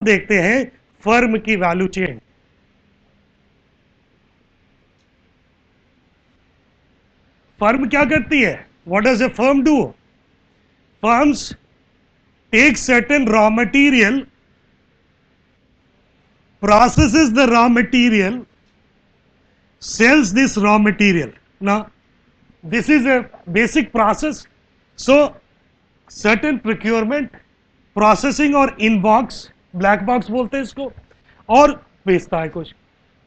देखते हैं फर्म की वैल्यू चेन। फर्म क्या करती है? What does a firm do? Firms take certain raw material, processes the raw material, sells this raw material. Now this is a basic process. So certain procurement, processing और inbox, black box बोलते हैं इसको, और बेचता है कुछ।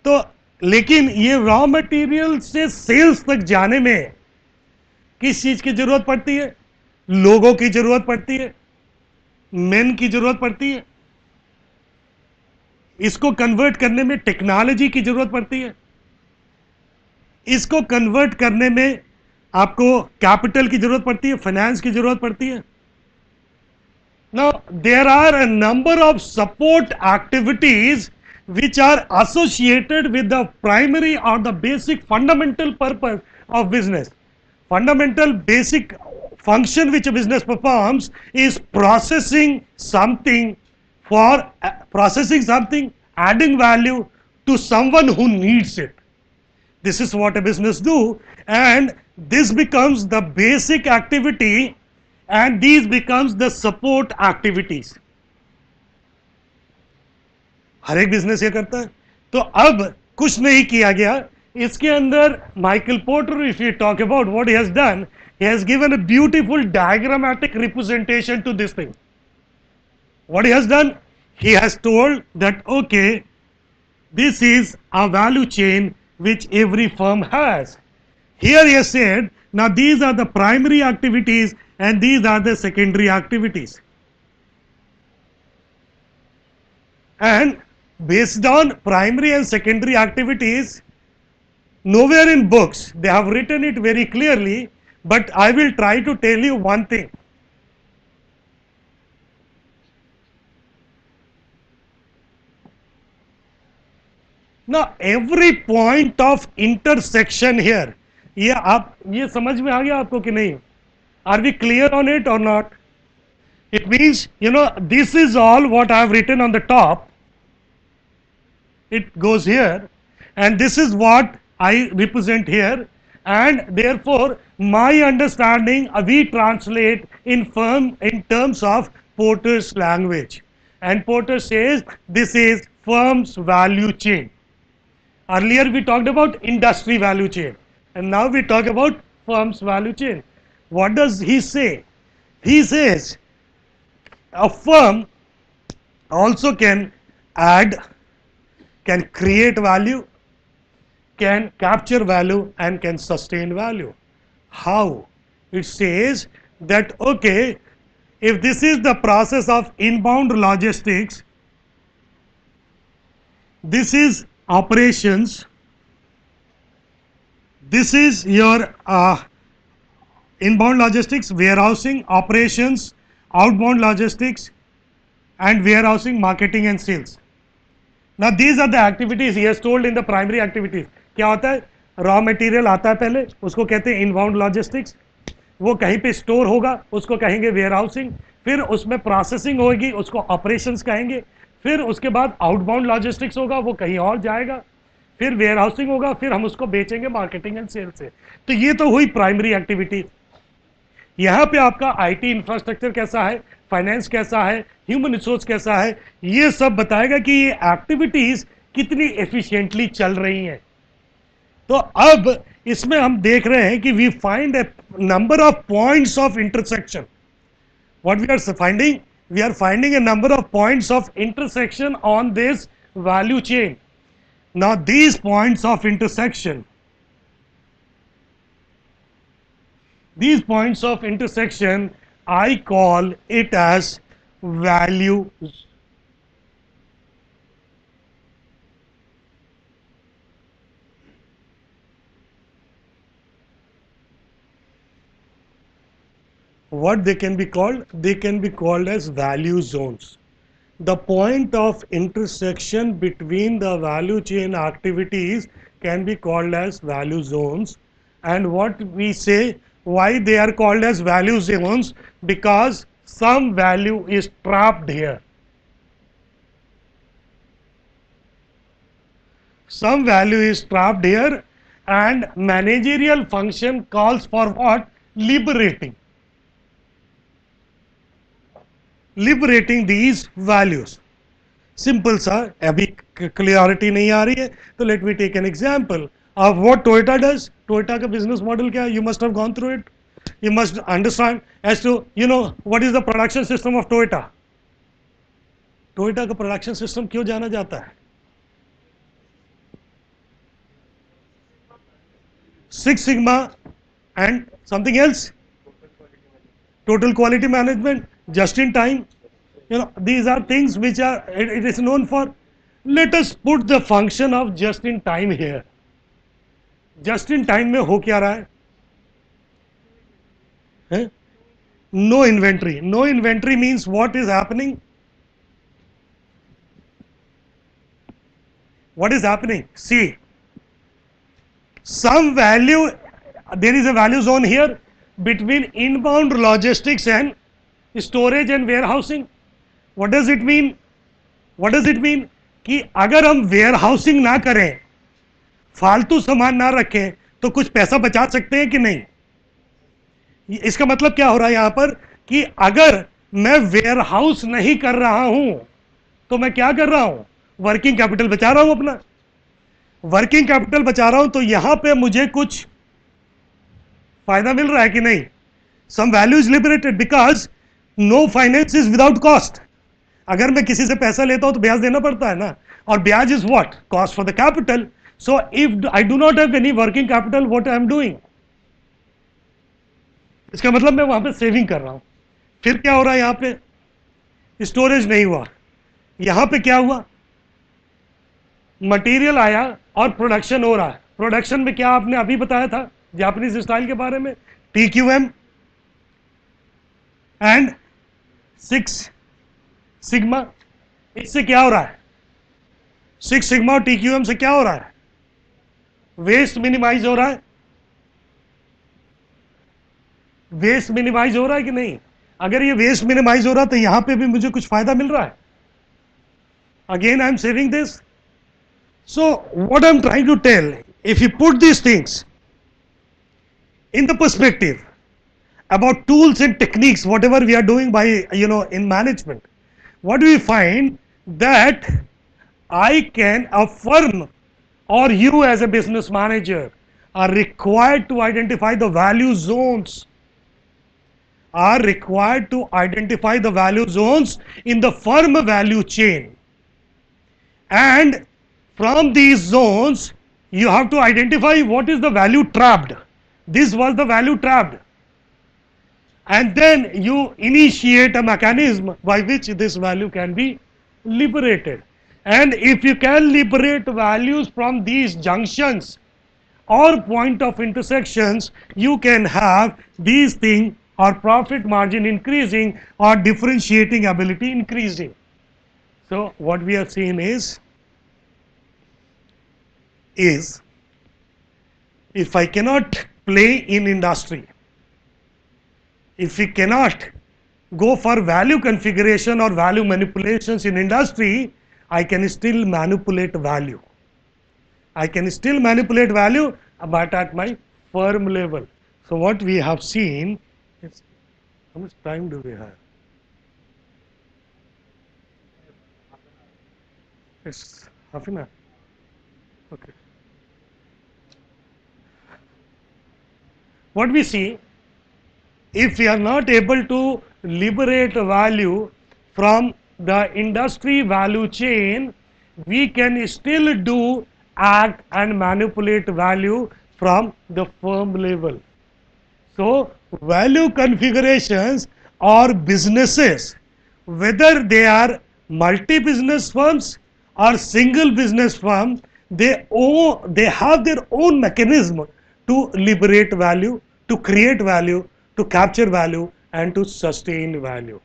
तो लेकिन ये रॉ मटेरियल से सेल्स तक जाने में किस चीज की जरूरत पड़ती है? लोगों की जरूरत पड़ती है, मेन की जरूरत पड़ती है, इसको कन्वर्ट करने में टेक्नोलॉजी की जरूरत पड़ती है, इसको कन्वर्ट करने में आपको कैपिटल की जरूरत पड़ती है, फाइनेंस की जरूरत पड़ती है। Now there are a number of support activities which are associated with the primary or the basic fundamental purpose of business. Fundamental basic function which a business performs is processing something, adding value to someone who needs it. This is what a business do, and this becomes the basic activity, and these becomes the support activities. हर एक business ये करता है। तो अब कुछ नहीं किया गया इसके अंदर। Michael porter, if you talk about what he has done, he has given a beautiful diagrammatic representation to this thing. What he has done? He has told that, okay, this is a value chain which every firm has. Here he has said, now these are the primary activities and these are the secondary activities. And based on primary and secondary activities, nowhere in books they have written it very clearly, but I will try to tell you one thing. Now every point of intersection here, ये समझ में आ गया आपको कि नहीं? Are we clear on it or not? It means, you know, this is all what I have written on the top. It goes here, and this is what I represent here, and therefore my understanding we translate in terms of Porter's language, and Porter says this is firm's value chain. Earlier we talked about industry value chain, and now we talk about firm's value chain. What does he say? He says a firm also can create value, can capture value, and can sustain value. How? It says that, okay, if this is the process of inbound logistics, this is operations, this is your inbound logistics, warehousing, operations, outbound logistics, and warehousing, marketing and sales. Now these are the activities he has told in the primary activities. क्या होता है? Raw material आता है पहले, उसको कहते हैं inbound logistics, वो कहीं पे स्टोर होगा, उसको कहेंगे वेयर हाउसिंग, फिर उसमें प्रोसेसिंग होगी, उसको ऑपरेशंस कहेंगे, फिर उसके बाद आउटबाउंड लॉजिस्टिक्स होगा, वो कहीं और जाएगा, फिर वेयर हाउसिंग होगा, फिर हम उसको बेचेंगे मार्केटिंग एंड सेल से। तो ये तो हुई प्राइमरी एक्टिविटी। यहाँ पे आपका आईटी इंफ्रास्ट्रक्चर कैसा है, फाइनेंस कैसा है, ह्यूमन रिसोर्स कैसा है, ये सब बताएगा कि ये एक्टिविटीज कितनी एफिशिएंटली चल रही हैं। तो अब इसमें हम देख रहे हैं कि we find a number of points of intersection. What we are finding a number of points of intersection on this value chain. Now these points of intersection, these points of intersection I call it as values. What they can be called? They can be called as value zones. The point of intersection between the value chain activities can be called as value zones. And what we say, why they are called as value zones? Because some value is trapped here. some value is trapped here, and managerial function calls for what? Liberating. Liberating these values. Simple सा, अभी clarity नहीं आ रही है, तो let me take an example of what Toyota does. Toyota का business model क्या है? You must have gone through it. You must understand as to, what is the production system of Toyota. Toyota का production system क्यों जाना जाता है? Six Sigma and something else. Total quality management, just in time. These are things which are, it is known for. Let us put the function of just in time here. Just in time में हो क्या रहा है? No inventory. No inventory means what is happening? What is happening? See, some value, there is a value zone here between inbound logistics and storage and warehousing. What does it mean? What does it mean? कि अगर हम warehousing ना करें, फालतू सामान ना रखें, तो कुछ पैसा बचा सकते हैं कि नहीं? इसका मतलब क्या हो रहा है यहां पर कि अगर मैं warehouse नहीं कर रहा हूं, तो मैं क्या कर रहा हूं? वर्किंग कैपिटल बचा रहा हूं अपना. वर्किंग कैपिटल बचा रहा हूं, तो यहां पे मुझे कुछ फायदा मिल रहा है कि नहीं? Some value is liberated because no finance is without cost. अगर मैं किसी से पैसा लेता हूं तो ब्याज देना पड़ता है ना, और ब्याज is what? Cost for the capital. So if I do not have any working capital, what I am doing? इसका मतलब मैं वहां पे सेविंग कर रहा हूं. फिर क्या हो रहा है? यहां पे स्टोरेज नहीं हुआ. यहां पे क्या हुआ? मटेरियल आया और प्रोडक्शन हो रहा है. प्रोडक्शन में क्या आपने अभी बताया था जापानीज स्टाइल के बारे में? TQM and 6 sigma. इससे क्या हो रहा है? 6 सिग्मा और TQM से क्या हो रहा है? वेस्ट मिनिमाइज हो रहा है. वेस्ट मिनिमाइज हो रहा है कि नहीं? अगर ये वेस्ट मिनिमाइज हो रहा है तो यहां पे भी मुझे कुछ फायदा मिल रहा है. Again I am saving this. So what I'm trying to tell, if you put these things in the perspective about tools and techniques, whatever we are doing by, in management, what do we find? That I can, a firm or you as a business manager are required to identify the value zones, are required to identify the value zones in the firm value chain. And from these zones, you have to identify what is the value trapped. This was the value trapped. And then you initiate a mechanism by which this value can be liberated. And if you can liberate values from these junctions or point of intersections, you can have these things or profit margin increasing or differentiating ability increasing. So what we have seen is if I cannot play in industry, if we cannot go for value configuration or value manipulations in industry, I can still manipulate value. I can still manipulate value, but at my firm level. So what we have seen is, how much time do we have? It's half an hour. Okay. What we see, if we are not able to liberate value from the industry value chain, we can still do act and manipulate value from the firm level. So value configurations or businesses, whether they are multi-business firms or single business firms, they have their own mechanism to liberate value, to create value, to capture value, and to sustain value.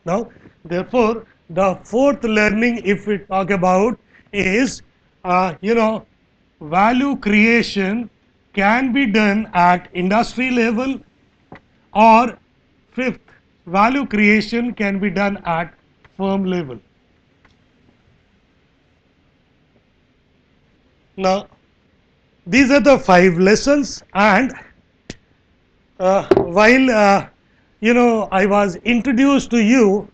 Now, therefore, the fourth learning, if we talk about, is value creation can be done at industry level, or fifth, value creation can be done at firm level. Now, these are the 5 lessons, and while I was introduced to you,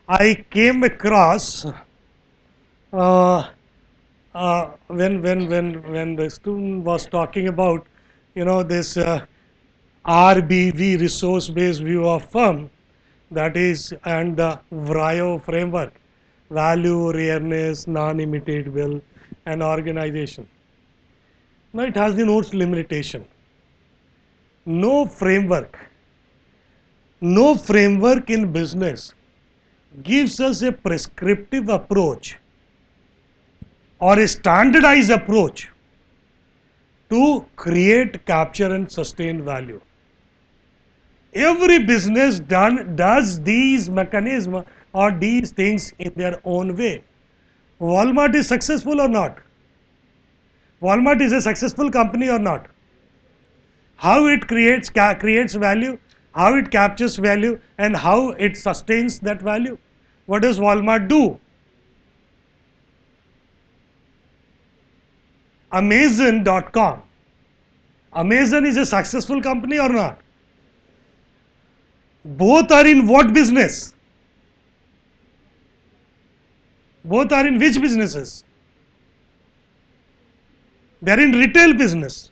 I came across when the student was talking about this RBV, resource based view of firm, that is, and the VRIO framework, value, rareness, non-imitatable, and organization. Now it has the notes limitation. No framework, no framework in business gives us a prescriptive approach or a standardized approach to create, capture, and sustain value. Every business does these mechanisms or these things in their own way. Walmart is successful or not? Walmart is a successful company or not? How it creates value, how it captures value, and how it sustains that value. What does Walmart do? Amazon.com. Amazon is a successful company or not? Both are in what business? Both are in which businesses? They are in retail business.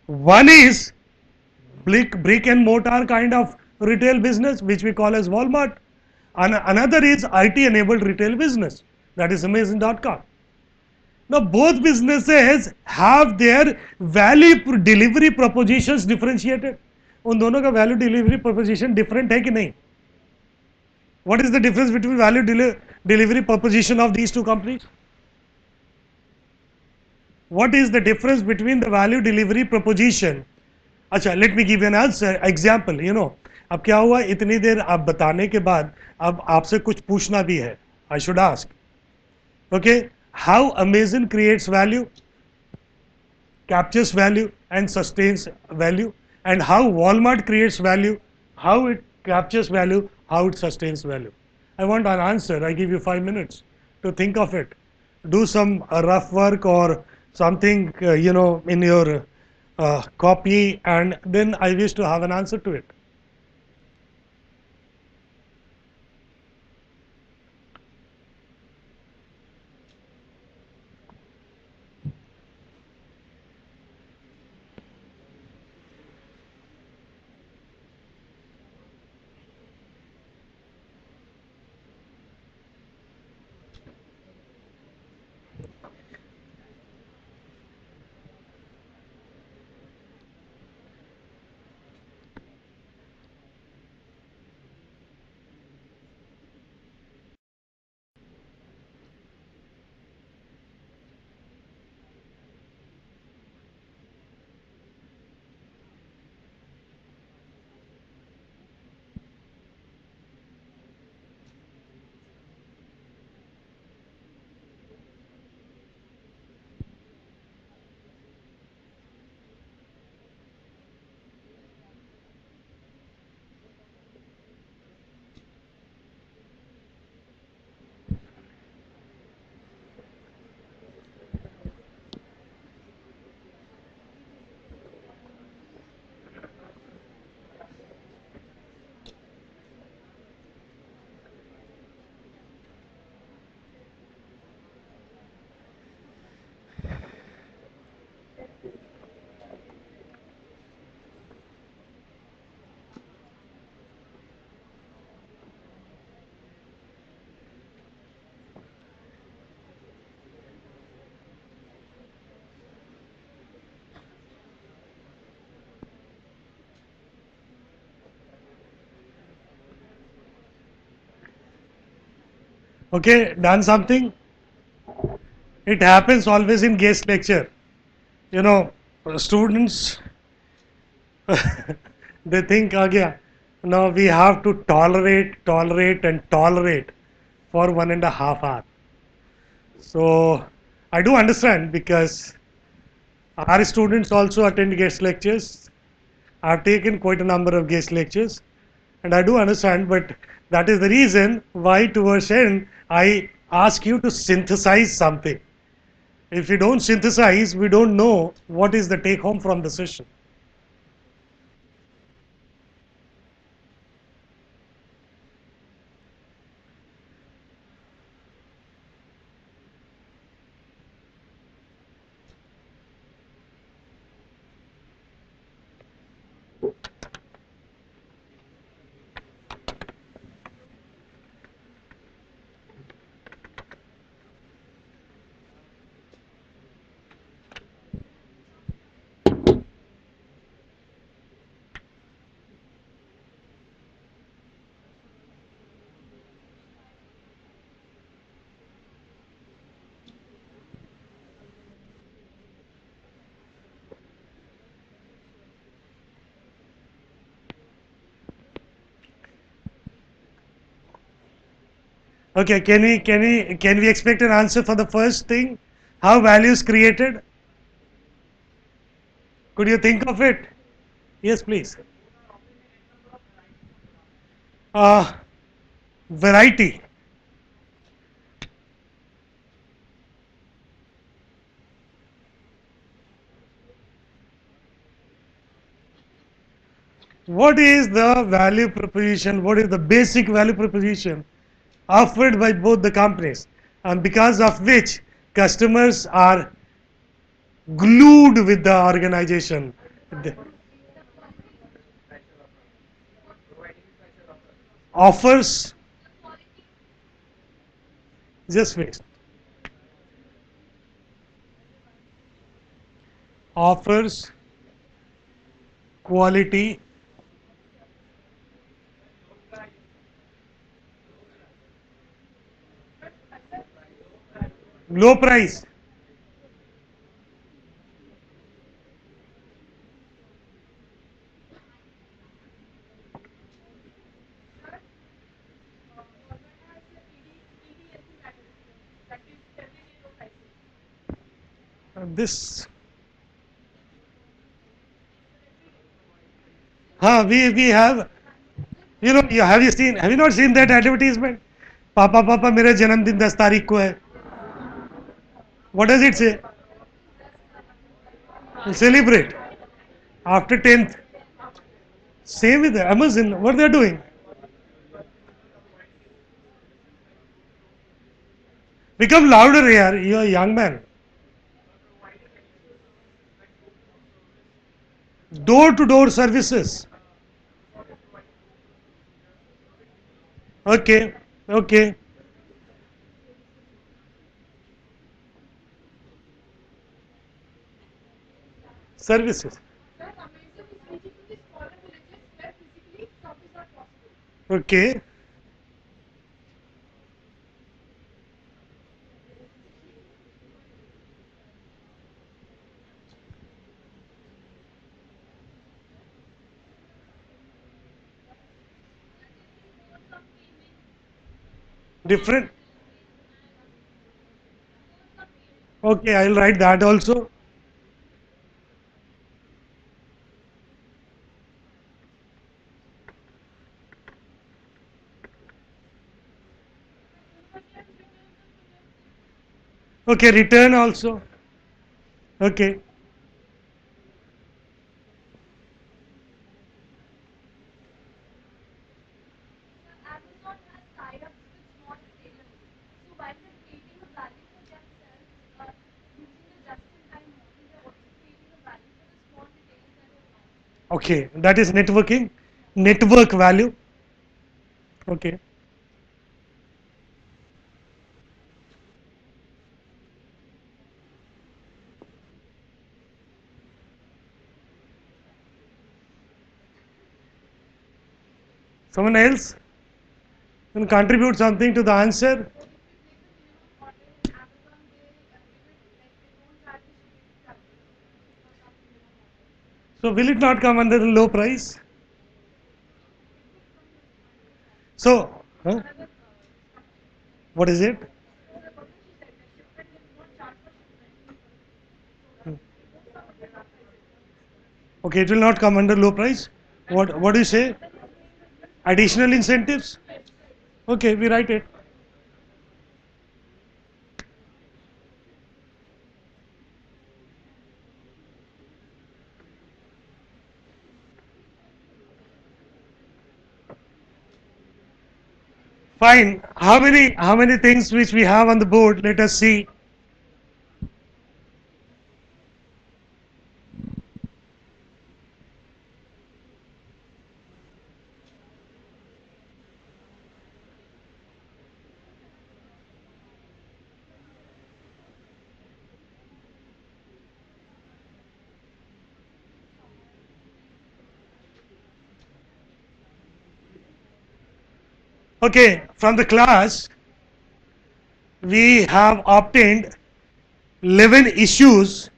One is brick and mortar kind of retail business, which we call as Walmart. And another is IT enabled retail business, that is Amazon.com. Now both businesses have their value delivery propositions differentiated. उन दोनों का value delivery proposition different है कि नहीं? What is the difference between value delivery proposition of these two companies? What is the difference between the value delivery proposition? अच्छा, let me give you an answer example. अब क्या हुआ, इतनी देर आप बताने के बाद अब आपसे कुछ पूछना भी है. I should ask. Okay, how Amazon creates value, captures value, and sustains value, and how Walmart creates value, how it captures value, how it sustains value. I want an answer. I give you 5 minutes to think of it. Do some rough work or something, in your copy, and then I wish to have an answer to it. Okay, done something? It happens always in guest lecture. Students, they think, now we have to tolerate and tolerate for 1.5 hours. So, I do understand, because our students also attend guest lectures. I have taken quite a number of guest lectures, and I do understand, but that is the reason why towards end I ask you to synthesize something. If we don't synthesize, we don't know what is the take home from the session. Okay, can we expect an answer for the first thing? How value is created? Could you think of it? Yes, please. Uh, Variety. What is the value proposition? What is the basic value proposition offered by both the companies, and because of which customers are glued with the organization? The offers, just wait. Offers, quality, low price. This, we have, have you not seen that advertisement? पापा पापा मेरा जन्मदिन 10 तारीख को है. What does it say? Celebrate after 10th. Same with Amazon. What they are doing? Become louder here. You are a young man. Door to door services. Okay. Okay. Services. Okay. Different. Okay, I'll write that also. Okay, return also. Okay. Okay, that is networking. Network value. Okay. Someone else can contribute something to the answer. So will it not come under the low price? So, what is it? Okay, it will not come under low price. What do you say? Additional incentives? Okay, we write it. Fine. How many things which we have on the board? Let us see. Okay, from the class we have obtained 11 issues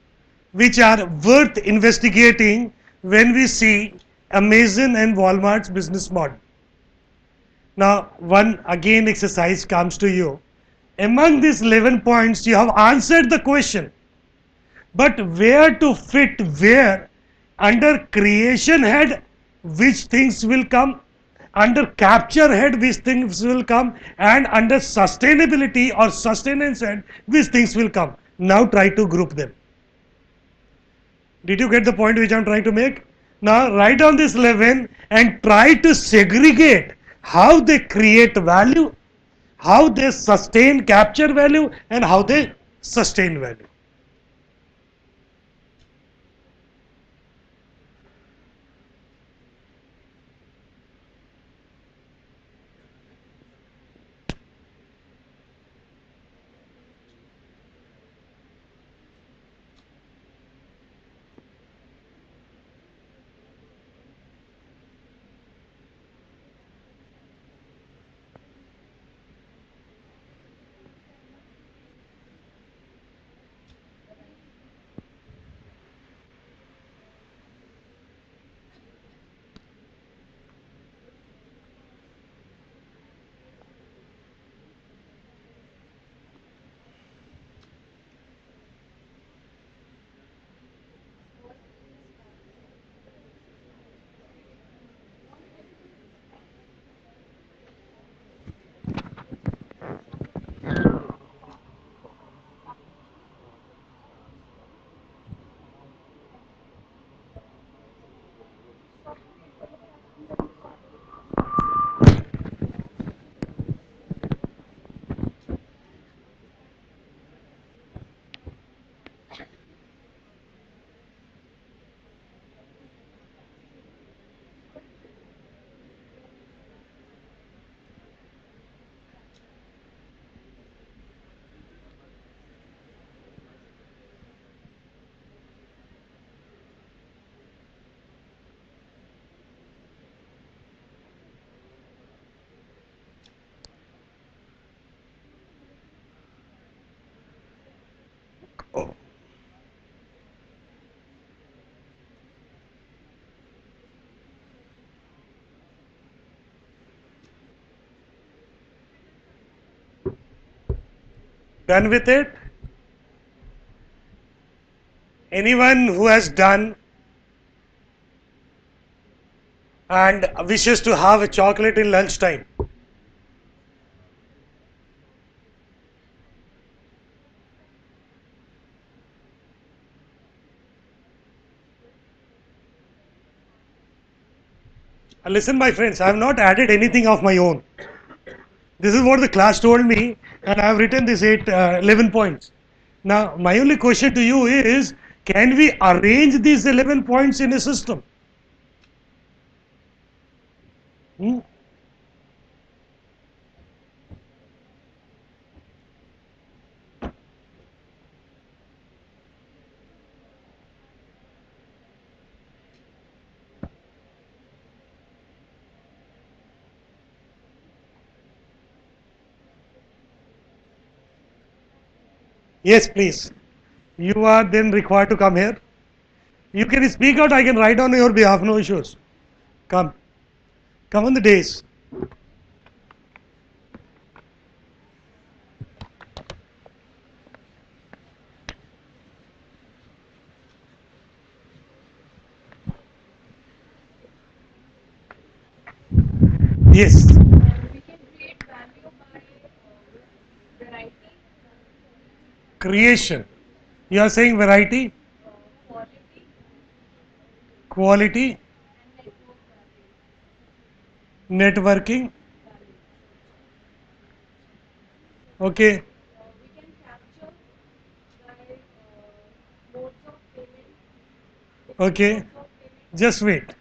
which are worth investigating when we see Amazon and Walmart's business model. Now, one again exercise comes to you. Among these 11 points, you have answered the question, but where to fit where? Under creation head, which things will come? Under capture head, which things will come? And under sustainability or sustenance head, which things will come? Now try to group them. Did you get the point which I am trying to make? Now write down this 11 and try to segregate how they create value, how they sustain capture value, and how they sustain value. Done with it? Anyone who has done and wishes to have a chocolate in lunchtime? Listen, my friends, I have not added anything of my own. This is what the class told me, and I have written this 11 points. Now, my only question to you is, can we arrange these 11 points in a system? Hmm? Yes, please. You are then required to come here. You can speak out, I can write on your behalf, no issues. Come. Come on the days. Yes. We can create value by variety, Creation. You are saying variety, quality, quality, and network value. networking, Value. Okay, we can capture by modes of payment, different okay, modes of payment, just wait.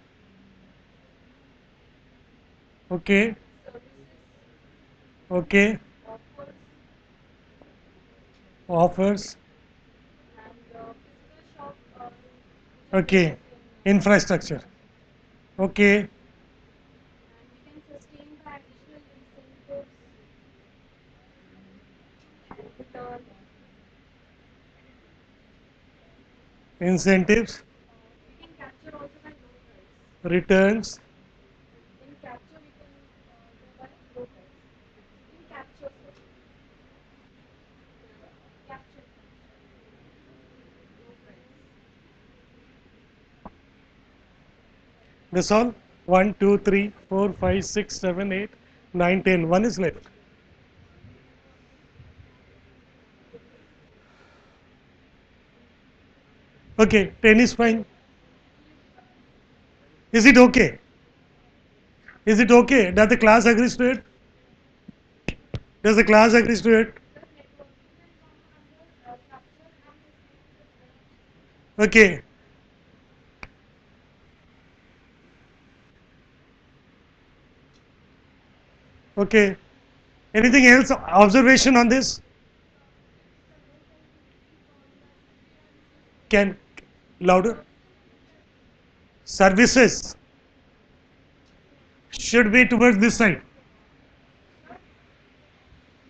Okay, services, okay, offers, offers, and physical shop, which are there okay, in infrastructure. Okay, and we can sustain by additional incentives and return. incentives, We can capture also by low price. returns, In capture, we can do by low price. In capture, sorry. Capture, low price. that's all. 1, 2, 3, 4, 5, 6, 7, 8, 9, 10. One is left. Okay, 10 is fine. Is it okay? Is it okay? Does the class agrees to it? Does the class agrees to it? The networking can come under capture and sustainability. Okay, okay. Anything else? Observation on this? Can louder? Services should be towards this side.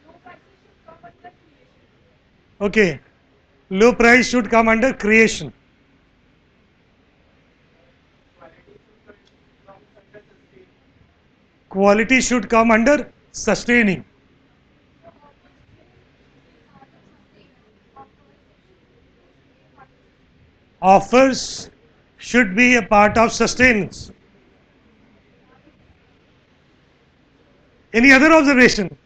Low prices should come under creation. Okay. Low price should come under creation. Quality should come under sustaining. The offers should be part of sustain. Offers should be part of sustain. Offers should be a part of sustenance. Any other observation?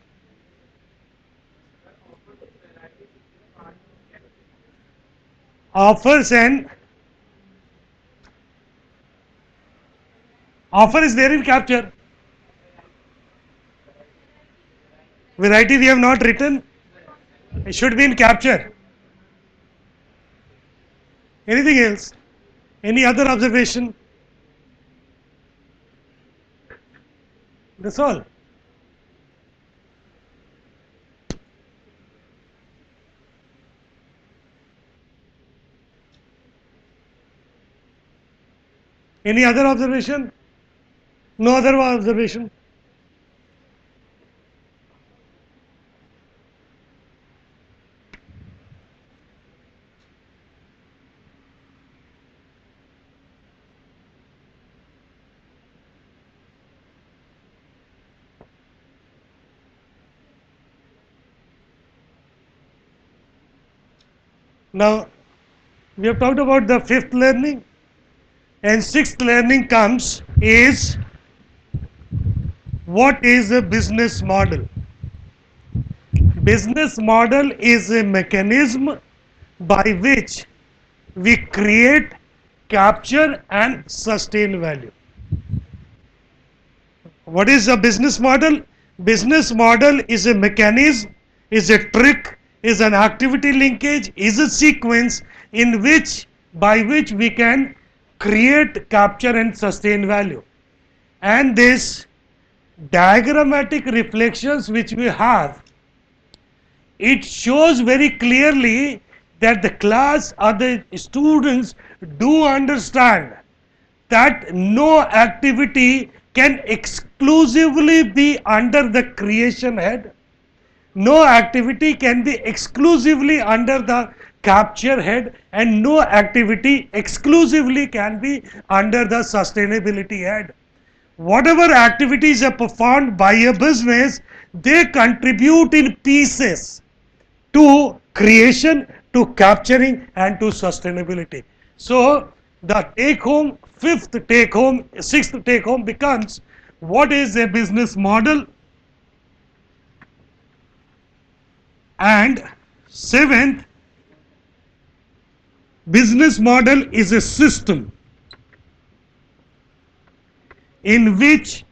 Offers and offer is there in capture. Variety we have not written. It should be in capture. Anything else? Any other observation? That's all. Any other observation? No other observation? Now, we have talked about the fifth learning, and sixth learning comes is what is a business model? Business model is a mechanism by which we create, capture, and sustain value. What is a business model? Business model is a mechanism, is a trick, is an activity linkage, is a sequence in which by which we can create, capture, and sustain value. And this diagrammatic reflections which we have, it shows very clearly that the class or the students do understand that no activity can exclusively be under the creation head. No activity can be exclusively under the capture head, and no activity exclusively can be under the sustainability head. Whatever activities are performed by a business, they contribute in pieces to creation, to capturing, and to sustainability. So, the take home, fifth take home, sixth take home becomes what is a business model, and seventh, business model is a system in which